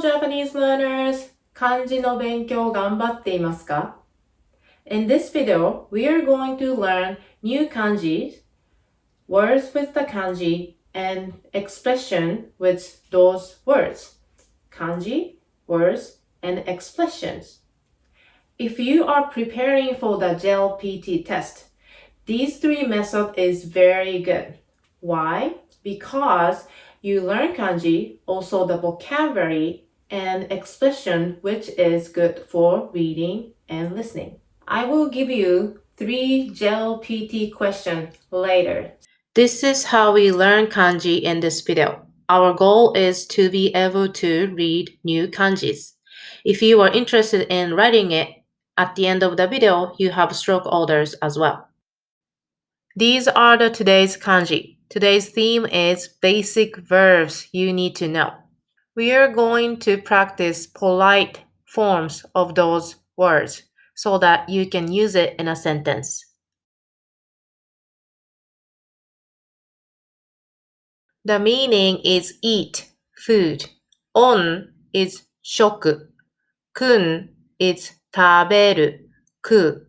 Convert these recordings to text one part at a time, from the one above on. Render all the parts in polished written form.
Hello Japanese learners! 漢字の勉強頑張っていますか? In this video, we are going to learn new kanjis, words with the kanji, and expression with those words. Kanji, words, and expressions. If you are preparing for the JLPT test, these three methods is very good. Why? Because you learn kanji, also the vocabulary and expression, which is good for reading and listening. I will give you 3 JLPT questions later. This is how we learn kanji in this video. Our goal is to be able to read new kanjis. If you are interested in writing it, at the end of the video, you have stroke orders as well. These are the today's kanji. Today's theme is basic verbs you need to know. We are going to practice polite forms of those words so that you can use it in a sentence. The meaning is eat, food. On is shoku. Kun is taberu, ku.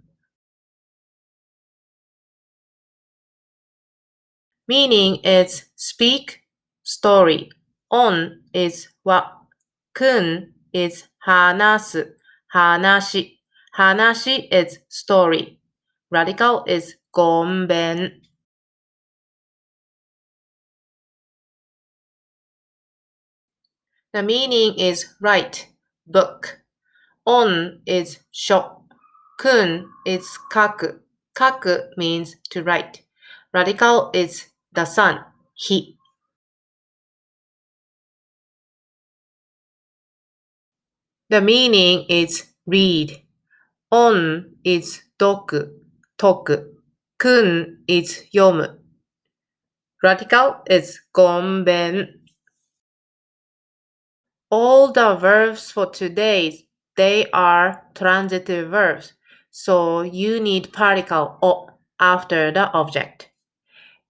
Meaning is speak, story. On is wa. Kun is hanasu, hanashi. Hanashi is story. Radical is gonben. The meaning is write, book. On is sho. Kun is kaku. Kaku means to write. Radical is the sun, hi. The meaning is read. On is doku, toku. Kun is yomu. Radical is gonben. All the verbs for today, they are transitive verbs. So you need particle o after the object.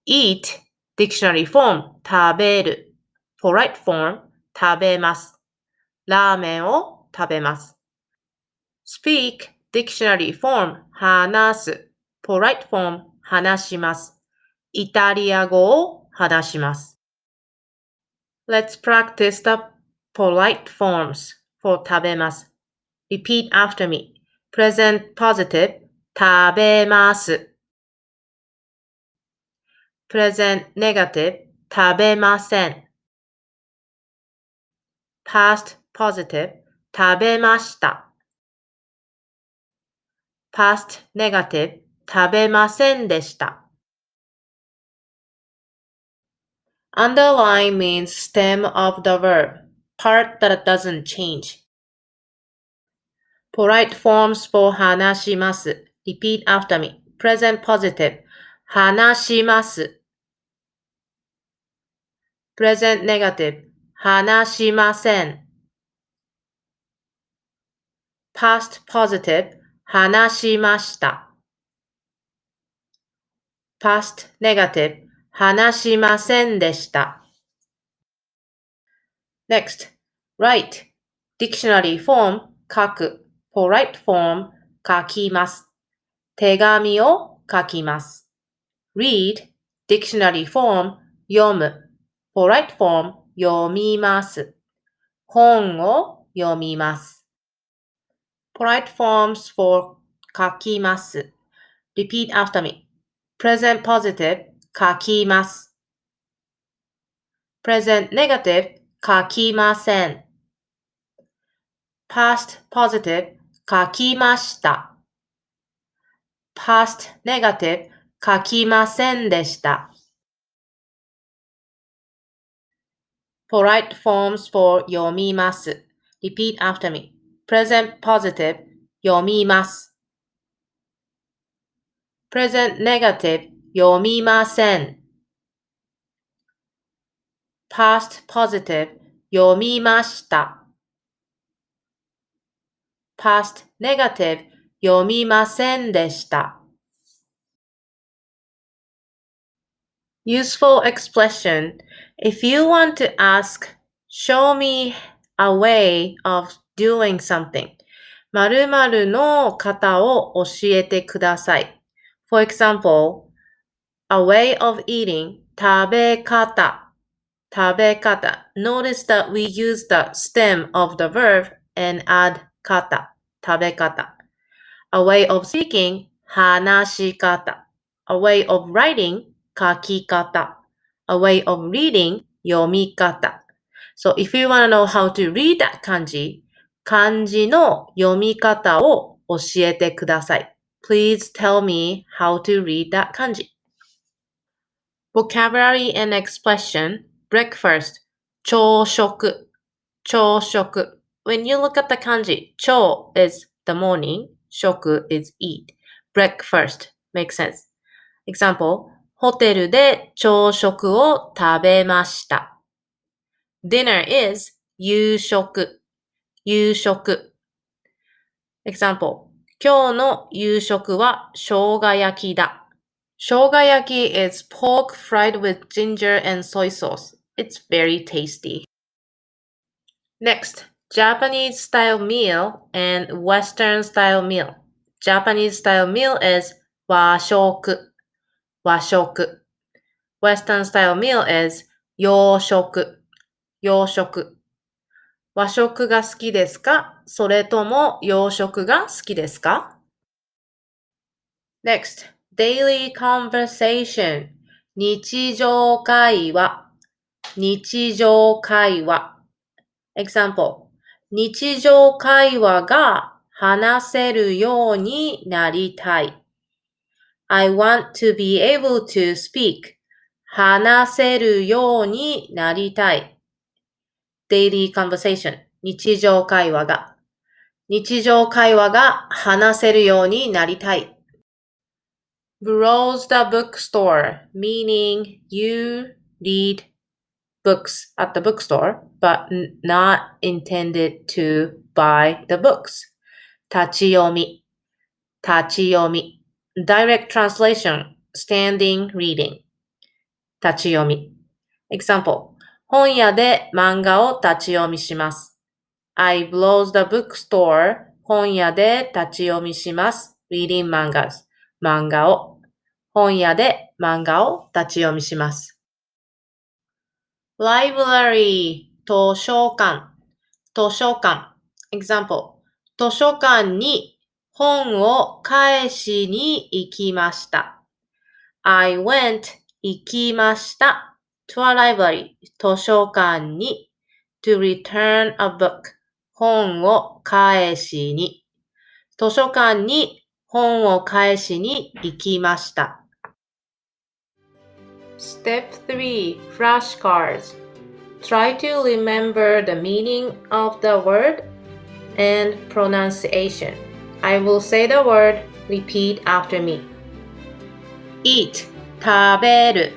Eat, dictionary form, 食べる. Polite form, 食べます. ラーメンを食べます. Speak, dictionary form, 話す. Polite form, 話します. イタリア語を話します. Let's practice the polite forms for 食べます. Repeat after me. Present positive, 食べます. Present negative, 食べません. Past positive, 食べました. Past negative, 食べませんでした. Underline means stem of the verb, part that doesn't change. Polite forms for 話します. Repeat after me. Present positive, 話します. Present negative, 話しません. Past positive, 話しました. Past negative, 話しませんでした. Next, write. Dictionary form, 書く. Polite form, 書きます. 手紙を書きます. Read. Dictionary form, 読む. Polite form, 読みます. 本を読みます. Polite forms for 書きます. Repeat after me. Present positive, 書きます. Present negative, 書きません. Past positive, 書きました. Past negative, 書きませんでした. Polite forms for 読みます. Repeat after me. Present positive, 読みます. Present negative, 読みません. Past positive, 読みました. Past negative, 読みませんでした. Useful expression. If you want to ask, show me a way of doing something. 〇〇の型を教えてください。For example, a way of eating, 食べ方。食べ方. Notice that we use the stem of the verb and add 方。食べ方. A way of speaking, 話し方. A way of writing, 書き方. A way of reading, 読み方. So if you want to know how to read that kanji, 漢字の読み方を教えてください。Please tell me how to read that kanji. Vocabulary and expression. Breakfast. 朝食。朝食. When you look at the kanji, 朝 is the morning, 食 is eat. Breakfast makes sense. Example, ホテルで朝食を食べました。Dinner is 夕食。夕食。Example, 今日の夕食は生姜焼きだ。生姜焼き is pork fried with ginger and soy sauce. It's very tasty. Next, Japanese style meal and Western style meal. Japanese style meal is 和食。和食。Western style meal is 洋食。洋食。和食が好きですか？それとも洋食が好きですか？ Next, daily conversation. 日常会話。日常会話。Example, 日常会話が話せるようになりたい。I want to be able to speak. 話せるようになりたい。Daily conversation. 日常会話が。日常会話が話せるようになりたい。Browse the bookstore, meaning you read books at the bookstore, but not intended to buy the books. 立ち読み。立ち読み。Direct translation, standing reading. 立ち読み。Example, 本屋で漫画を立ち読みします。I browse the bookstore. 本屋で立ち読みします。Reading mangas. 漫画を。本屋で漫画を立ち読みします。Library. 図書館。図書館。Example. 図書館に本を返しに行きました。I went. 行きました。to a library. 図書館に。to return a book. 本を返しに。図書館に本を返しに行きました。Step 3. Flashcards. Try to remember the meaning of the word and pronunciation. I will say the word, repeat after me. Eat. 食べる。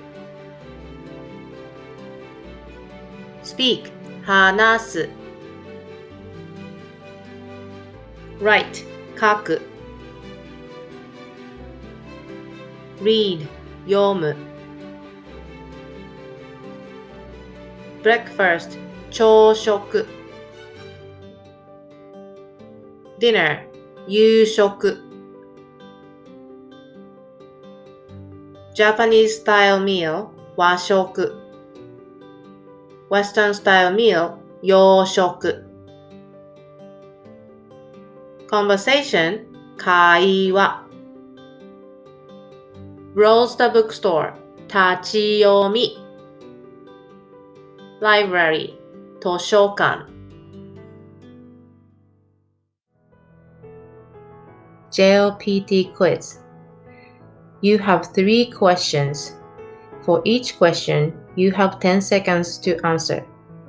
Speak. 話す。Write. 書く。Read. 読む。Breakfast. 朝食。Dinner. 夕食。Japanese style meal. 和食。Western style meal. 洋食。Conversation. 会話。Browse the bookstore. 立ち読み。Library. 図書館。JLPT quiz. You have 3 questions. For each question, you have 10 seconds to answer.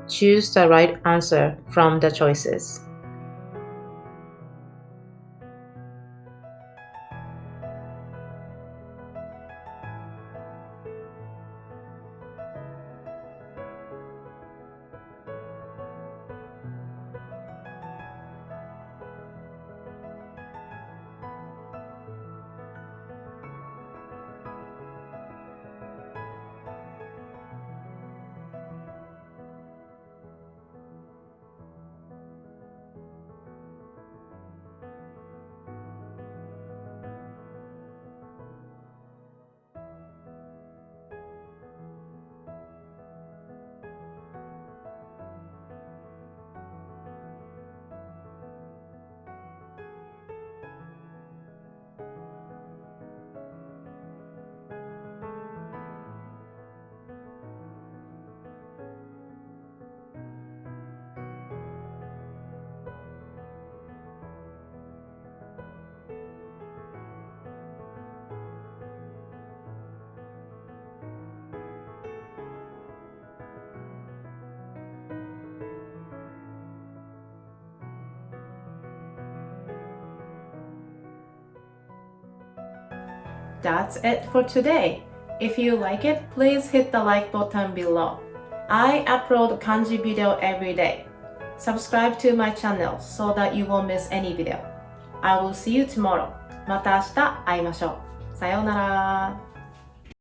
Choose the right answer from the choices. That's it for today. If you like it, please hit the like button below. I upload kanji video every day. Subscribe to my channel so that you won't miss any video. I will see you tomorrow. また明日会いましょう。さようなら。